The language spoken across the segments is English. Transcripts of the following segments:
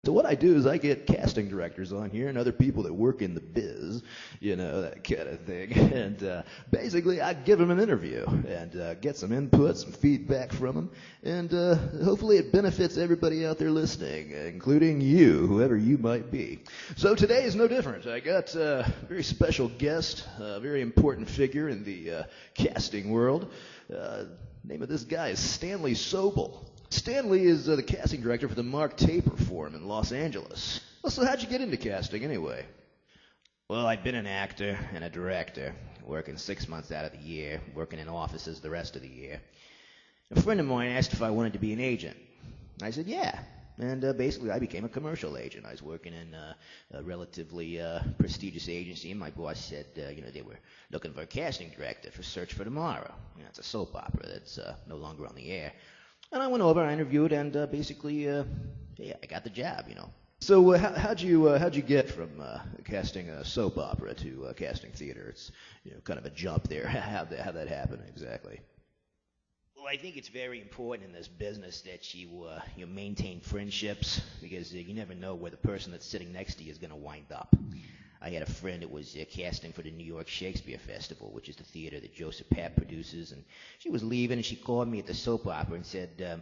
So what I do is I get casting directors on here and other people that work in the biz, that kind of thing. And basically I give them an interview and get some input, some feedback from them. And hopefully it benefits everybody out there listening, including you, whoever you might be. So today is no different. I got a very special guest, a very important figure in the casting world. Name of this guy is Stanley Soble. Stanley is the casting director for the Mark Taper Forum in Los Angeles. Well, so how'd you get into casting anyway? Well, I've been an actor and a director, working 6 months out of the year, working in offices the rest of the year. A friend of mine asked if I wanted to be an agent. I said, yeah. And basically I became a commercial agent. I was working in a relatively prestigious agency, and my boss said, they were looking for a casting director for Search for Tomorrow. It's a soap opera that's no longer on the air. And I went over, I interviewed, and basically, I got the job, So how'd you get from casting a soap opera to casting theater? It's kind of a jump there. How'd that happen exactly? Well, I think it's very important in this business that you maintain friendships, because you never know where the person that's sitting next to you is going to wind up. I had a friend that was casting for the New York Shakespeare Festival, which is the theater that Joseph Papp produces, and she was leaving, and she called me at the soap opera and said,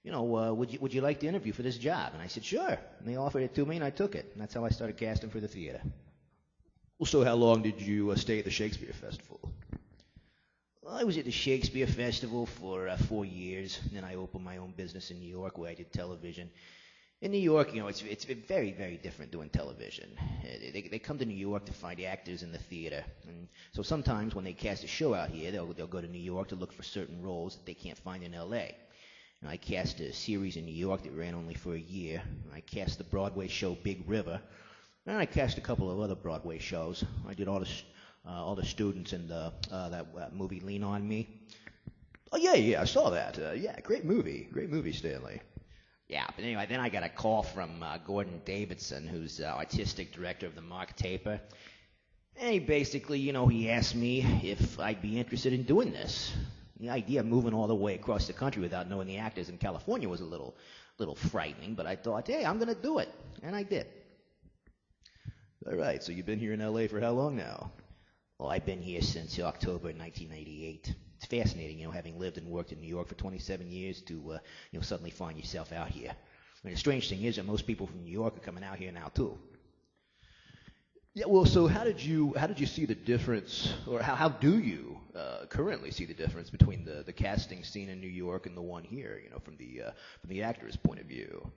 would you like to interview for this job? And I said, sure. And they offered it to me, and I took it. And that's how I started casting for the theater. Well, so how long did you stay at the Shakespeare Festival? Well, I was at the Shakespeare Festival for 4 years, and then I opened my own business in New York where I did television. In New York, it's very, very different doing television. They come to New York to find actors in the theater. And so sometimes when they cast a show out here, they'll go to New York to look for certain roles that they can't find in L.A. And I cast a series in New York that ran only for a year. I cast the Broadway show Big River. And I cast a couple of other Broadway shows. I did all the students in that movie Lean On Me. Oh, yeah, I saw that. Great movie, Stanley. Yeah, but anyway, then I got a call from Gordon Davidson, who's artistic director of the Mark Taper. And he basically, he asked me if I'd be interested in doing this. The idea of moving all the way across the country without knowing the actors in California was a little frightening, but I thought, hey, I'm going to do it. And I did. All right, so you've been here in L.A. for how long now? Well, I've been here since October 1998. It's fascinating, having lived and worked in New York for 27 years to, suddenly find yourself out here. And the strange thing is that most people from New York are coming out here now too. Yeah, well, so how did you see the difference, or how do you currently see the difference between the casting scene in New York and the one here, from the actor's point of view?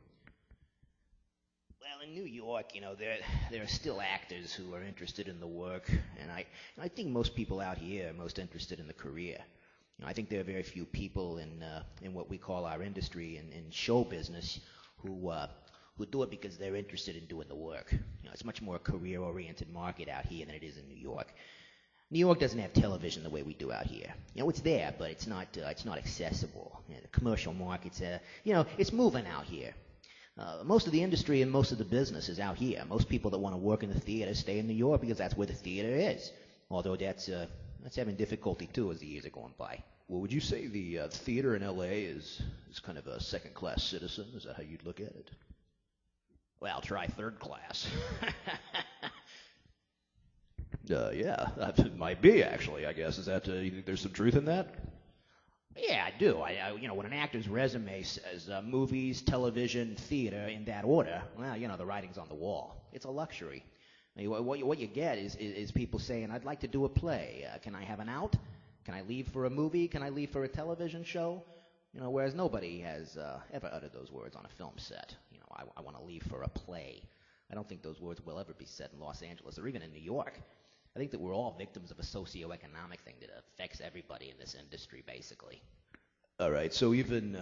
Well, in New York, there are still actors who are interested in the work, and I think most people out here are most interested in the career. I think there are very few people in what we call our industry in show business who do it because they're interested in doing the work. It's much more a career-oriented market out here than it is in New York. New York doesn't have television the way we do out here. It's there, but it's not accessible. The commercial market's it's moving out here. Most of the industry and most of the business is out here. Most people that want to work in the theater stay in New York because that's where the theater is. Although that's having difficulty too as the years are going by. Well, would you say the theater in L.A. is kind of a second-class citizen? Is that how you'd look at it? Well, try third class. Yeah, that might be actually. I guess is that you think there's some truth in that? Yeah, I do. When an actor's resume says movies, television, theater in that order, well, the writing's on the wall. It's a luxury. What you get is people saying, I'd like to do a play. Can I have an out? Can I leave for a movie? Can I leave for a television show? Whereas nobody has ever uttered those words on a film set. I want to leave for a play. I don't think those words will ever be said in Los Angeles or even in New York. I think that we're all victims of a socioeconomic thing that affects everybody in this industry, basically. All right, so even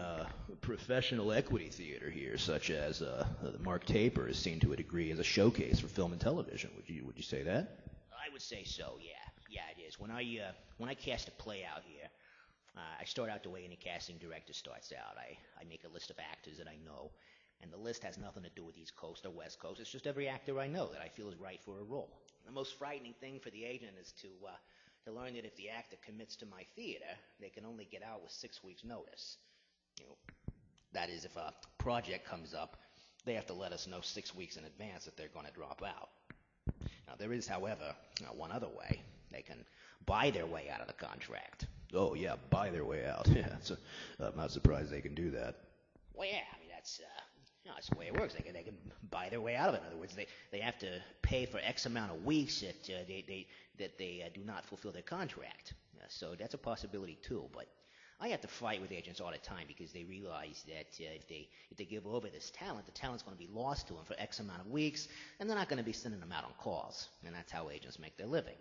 professional equity theater here, such as the Mark Taper, is seen to a degree as a showcase for film and television. Would you say that? I would say so. Yeah, it is. When I cast a play out here, I start out the way any casting director starts out. I make a list of actors that I know, and the list has nothing to do with East Coast or West Coast. It's just every actor I know that I feel is right for a role. The most frightening thing for the agent is to learn that if the actor commits to my theater, they can only get out with 6 weeks' notice. That is, if a project comes up They have to let us know 6 weeks in advance that they're going to drop out. Now, there is, however, one other way. They can buy their way out of the contract. Oh, yeah, buy their way out. Yeah, I'm not surprised they can do that. Well, yeah, I mean, that's the way it works. They can buy their way out of it. In other words, they have to pay for X amount of weeks that they do not fulfill their contract. So that's a possibility, too. But I have to fight with agents all the time because they realize that if they give over this talent, the talent's going to be lost to them for X amount of weeks, and they're not going to be sending them out on calls. And that's how agents make their living.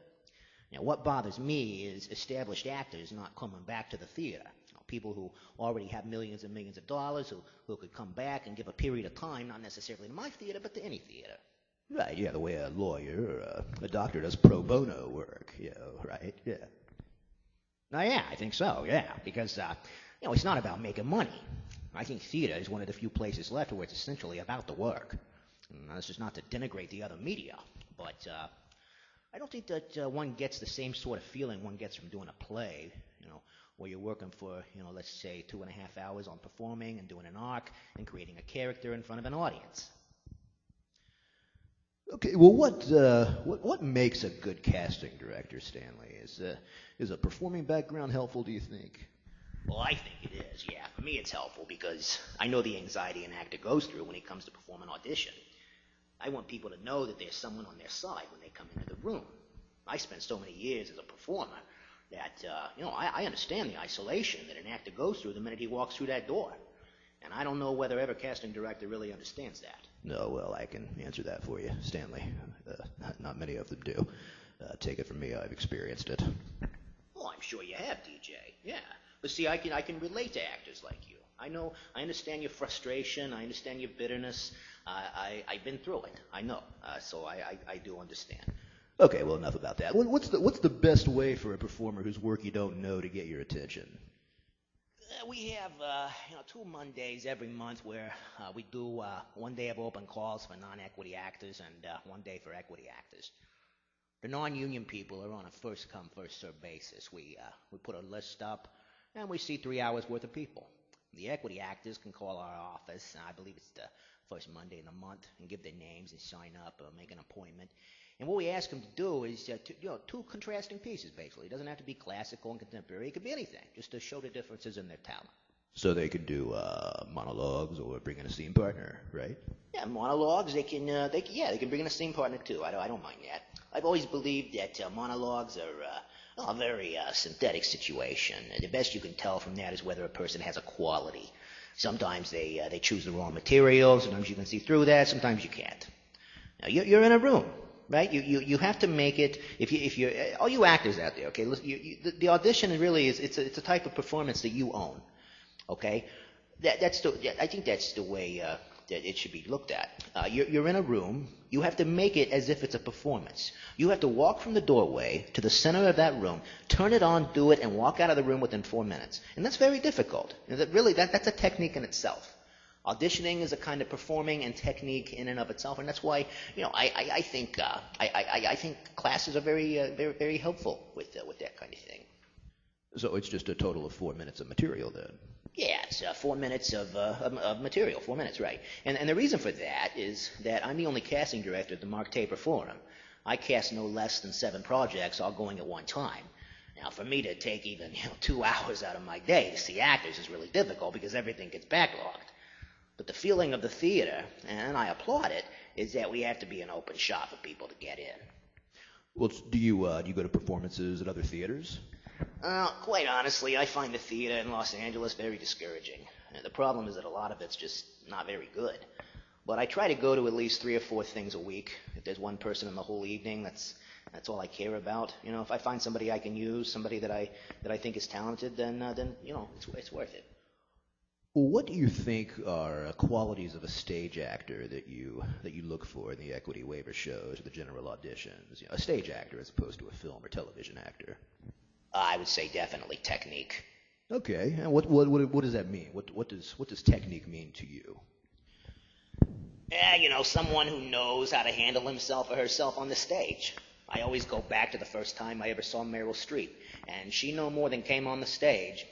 Now, what bothers me is established actors not coming back to the theater. People who already have millions and millions of dollars who could come back and give a period of time, not necessarily to my theater, but to any theater. Right, yeah, the way a lawyer or a doctor does pro bono work, right? Yeah. Now, yeah, I think so, yeah, because, it's not about making money. I think theater is one of the few places left where it's essentially about the work. And this is not to denigrate the other media, but I don't think that one gets the same sort of feeling one gets from doing a play, where you're working for, let's say 2.5 hours on performing and doing an arc and creating a character in front of an audience. Okay, well, what makes a good casting director, Stanley? Is a performing background helpful, do you think? Well, I think it is, yeah. For me, it's helpful because I know the anxiety an actor goes through when he comes to perform an audition. I want people to know that there's someone on their side when they come into the room. I spent so many years as a performer that, I understand the isolation that an actor goes through the minute he walks through that door. And I don't know whether every casting director really understands that. No, well, I can answer that for you, Stanley. Not many of them do. Take it from me, I've experienced it. Oh, I'm sure you have, DJ. Yeah. But see, I can relate to actors like you. I understand your frustration. I understand your bitterness. I've been through it. I know. So I do understand. Okay, well, enough about that. What's the best way for a performer whose work you don't know to get your attention? We have 2 Mondays every month where we do 1 day of open calls for non-equity actors and 1 day for equity actors. The non-union people are on a first-come, first-served basis. We put a list up, and we see 3 hours worth of people. The equity actors can call our office, and I believe it's the first Monday in the month, and give their names and sign up or make an appointment. And what we ask them to do is 2 contrasting pieces, basically. It doesn't have to be classical and contemporary. It could be anything, just to show the differences in their talent. So they can do monologues or bring in a scene partner, right? Yeah, monologues. They can bring in a scene partner too. I don't mind that. I've always believed that monologues are a very synthetic situation. The best you can tell from that is whether a person has a quality. Sometimes they choose the wrong material. Sometimes you can see through that. Sometimes you can't. Now, you're in a room. Right? You have to make it. If you're all you actors out there, okay? The audition really is it's a type of performance that you own, okay? I think that's the way that it should be looked at. You're in a room. You have to make it as if it's a performance. You have to walk from the doorway to the center of that room, turn it on, do it, and walk out of the room within 4 minutes. And that's very difficult. That's a technique in itself. Auditioning is a kind of performing and technique in and of itself, and that's why I think classes are very very helpful with that kind of thing. So it's just a total of 4 minutes of material then. Yeah, it's 4 minutes of material. 4 minutes, right? And the reason for that is that I'm the only casting director at the Mark Taper Forum. I cast no less than 7 projects, all going at one time. Now, for me to take even 2 hours out of my day to see actors is really difficult because everything gets backlogged. But the feeling of the theater, and I applaud it, is that we have to be an open shop for people to get in. Well, do you go to performances at other theaters? Quite honestly, I find the theater in Los Angeles very discouraging. The problem is that a lot of it's just not very good. But I try to go to at least 3 or 4 things a week. If there's one person in the whole evening, that's all I care about. If I find somebody I can use, somebody that I think is talented, then it's worth it. Well, what do you think are qualities of a stage actor that you look for in the equity waiver shows or the general auditions? A stage actor as opposed to a film or television actor. I would say definitely technique. Okay, and what does that mean? What does technique mean to you? Yeah, someone who knows how to handle himself or herself on the stage. I always go back to the first time I ever saw Meryl Streep, and she no more than came on the stage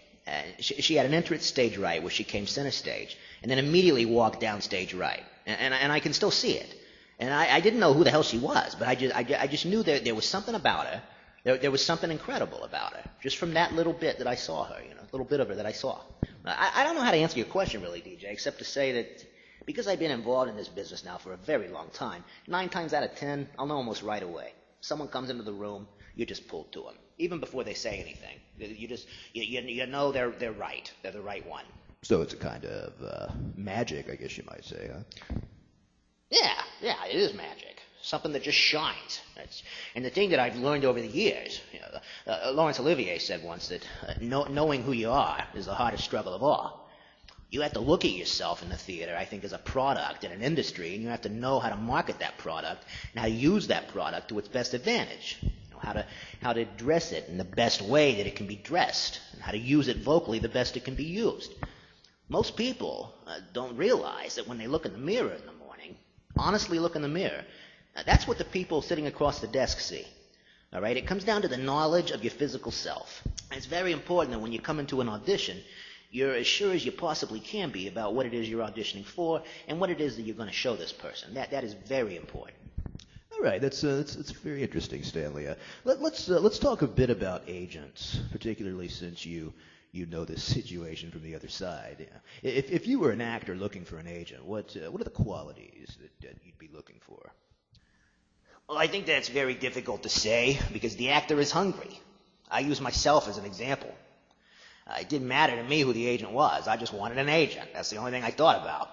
She had an entrance stage right where she came center stage, and then immediately walked down stage right. And I can still see it. And I didn't know who the hell she was, but I just knew there was something about her. There was something incredible about her, just from that little bit that I saw her, little bit of her that I saw. I don't know how to answer your question really, DJ, except to say that because I've been involved in this business now for a very long time, 9 times out of 10, I'll know almost right away. Someone comes into the room, you're just pulled to them, even before they say anything. You know they're right. They're the right one. So it's a kind of magic, I guess you might say, huh? Yeah, it is magic. Something that just shines. And the thing that I've learned over the years, Laurence Olivier said once that knowing who you are is the hardest struggle of all. You have to look at yourself in the theater, I think, as a product in an industry, and you have to know how to market that product and how to use that product to its best advantage. How to dress it in the best way that it can be dressed, and how to use it vocally the best it can be used. Most people don't realize that when they look in the mirror in the morning, honestly look in the mirror, that's what the people sitting across the desk see. All right? It comes down to the knowledge of your physical self. And it's very important that when you come into an audition, you're as sure as you possibly can be about what it is you're auditioning for and what it is that you're going to show this person. That is very important. All right, that's very interesting, Stanley. Let's talk a bit about agents, particularly since you know this situation from the other side. If you were an actor looking for an agent, what are the qualities that you'd be looking for? Well, I think that's very difficult to say because the actor is hungry. I use myself as an example. It didn't matter to me who the agent was. I just wanted an agent. That's the only thing I thought about.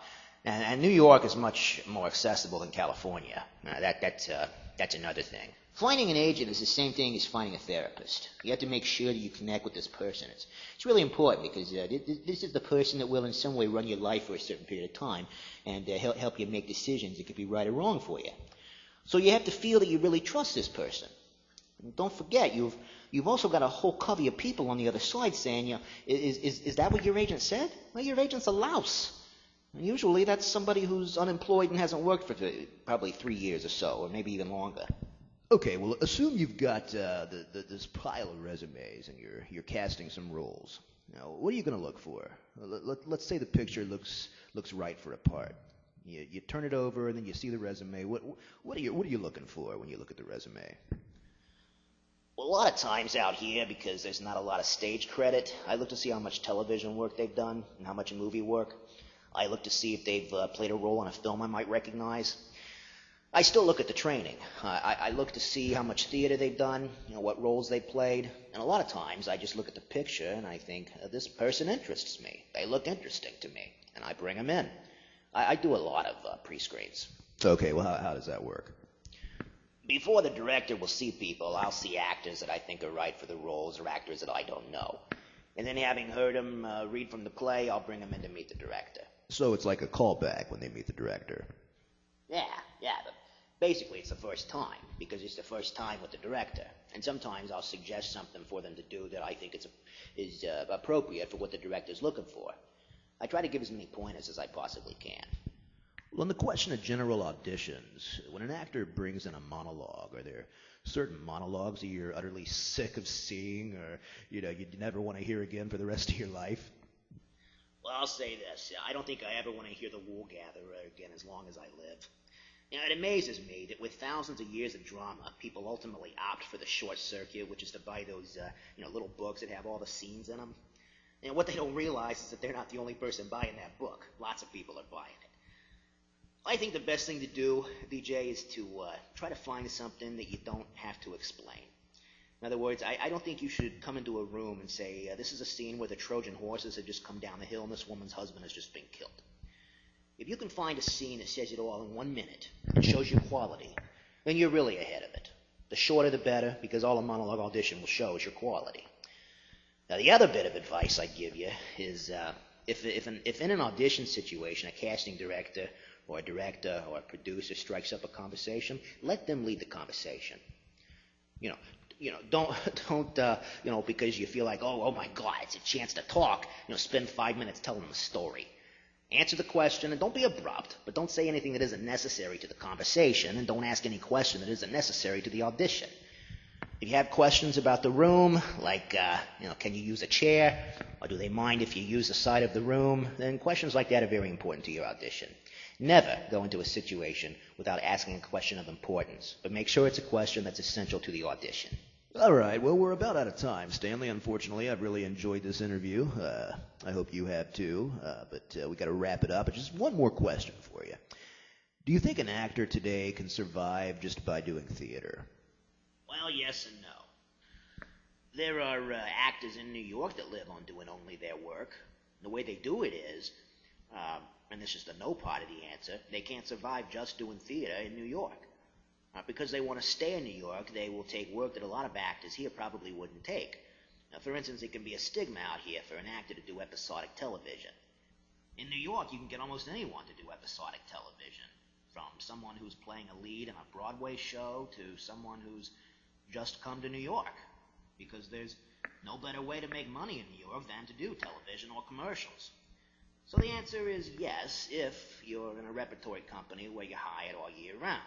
And New York is much more accessible than California. That's another thing. Finding an agent is the same thing as finding a therapist. You have to make sure that you connect with this person. It's really important because this is the person that will in some way run your life for a certain period of time and help you make decisions that could be right or wrong for you. So you have to feel that you really trust this person. And don't forget, you've also got a whole covey of people on the other side saying, is that what your agent said? Well, your agent's a louse. And usually that's somebody who's unemployed and hasn't worked for probably 3 years or so, or maybe even longer. Okay, well, assume you've got this pile of resumes and you're casting some roles. Now, what are you going to look for? Let's say the picture looks right for a part. You turn it over and then you see the resume. What are you looking for when you look at the resume? Well, a lot of times out here, because there's not a lot of stage credit, I look to see how much television work they've done and how much movie work. I look to see if they've played a role in a film I might recognize. I still look at the training. I look to see how much theater they've done, what roles they played. And a lot of times I just look at the picture and I think, this person interests me. They look interesting to me. And I bring them in. I do a lot of pre-screens. Okay, well, how does that work? Before the director will see people, I'll see actors that I think are right for the roles or actors that I don't know. And then having heard them read from the play, I'll bring them in to meet the director. So it's like a callback when they meet the director. Yeah, but basically it's the first time, because it's the first time with the director. And sometimes I'll suggest something for them to do that I think is appropriate for what the director's looking for. I try to give as many pointers as I possibly can. Well, on the question of general auditions, when an actor brings in a monologue, are there certain monologues that you're utterly sick of seeing or you'd never want to hear again for the rest of your life? Well, I'll say this. I don't think I ever want to hear the Wool Gatherer again as long as I live. It amazes me that with thousands of years of drama, people ultimately opt for the short circuit, which is to buy those little books that have all the scenes in them. And what they don't realize is that they're not the only person buying that book. Lots of people are buying it. I think the best thing to do, DJ, is to try to find something that you don't have to explain. In other words, I don't think you should come into a room and say, this is a scene where the Trojan horses have just come down the hill and this woman's husband has just been killed. If you can find a scene that says it all in 1 minute and shows you quality, then you're really ahead of it. The shorter the better, because all a monologue audition will show is your quality. Now, the other bit of advice I give you is if in an audition situation a casting director or a director or a producer strikes up a conversation, let them lead the conversation. Don't because you feel like, oh my God, it's a chance to talk, spend 5 minutes telling them a story. Answer the question, and don't be abrupt, but don't say anything that isn't necessary to the conversation, and don't ask any question that isn't necessary to the audition. If you have questions about the room, like, can you use a chair, or do they mind if you use the side of the room, then questions like that are very important to your audition. Never go into a situation without asking a question of importance, but make sure it's a question that's essential to the audition. All right, well, we're about out of time, Stanley. Unfortunately, I've really enjoyed this interview. I hope you have too, but we got to wrap it up. Just one more question for you. Do you think an actor today can survive just by doing theater? Well, yes and no. There are actors in New York that live on doing only their work. The way they do it is, and this is the no part of the answer, they can't survive just doing theater in New York. Because they want to stay in New York, they will take work that a lot of actors here probably wouldn't take. For instance, it can be a stigma out here for an actor to do episodic television. In New York, you can get almost anyone to do episodic television, from someone who's playing a lead in a Broadway show to someone who's just come to New York, because there's no better way to make money in New York than to do television or commercials. So the answer is yes, if you're in a repertory company where you're hired all year round.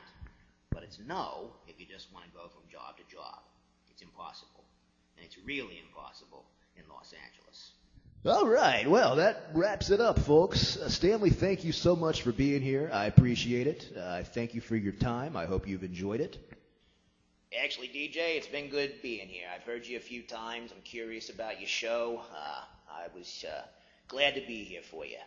But it's no if you just want to go from job to job. It's impossible. And it's really impossible in Los Angeles. All right, well, that wraps it up, folks. Stanley, thank you so much for being here. I appreciate it. I thank you for your time. I hope you've enjoyed it. Actually, DJ, it's been good being here. I've heard you a few times. I'm curious about your show. I was glad to be here for you.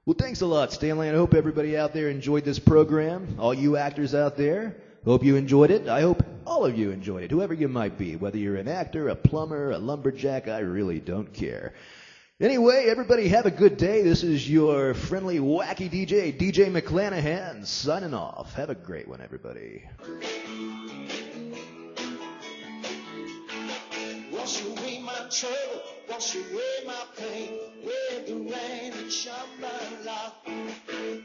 Well, thanks a lot, Stanley. I hope everybody out there enjoyed this program. All you actors out there, hope you enjoyed it. I hope all of you enjoyed it, whoever you might be, whether you're an actor, a plumber, a lumberjack, I really don't care. Anyway, everybody have a good day. This is your friendly, wacky DJ, DJ McClanahan, signing off. Have a great one, everybody. Wash away my trouble, wash away my pain, with the rain and shine.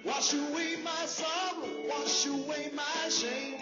Wash away my sorrow, wash away my shame.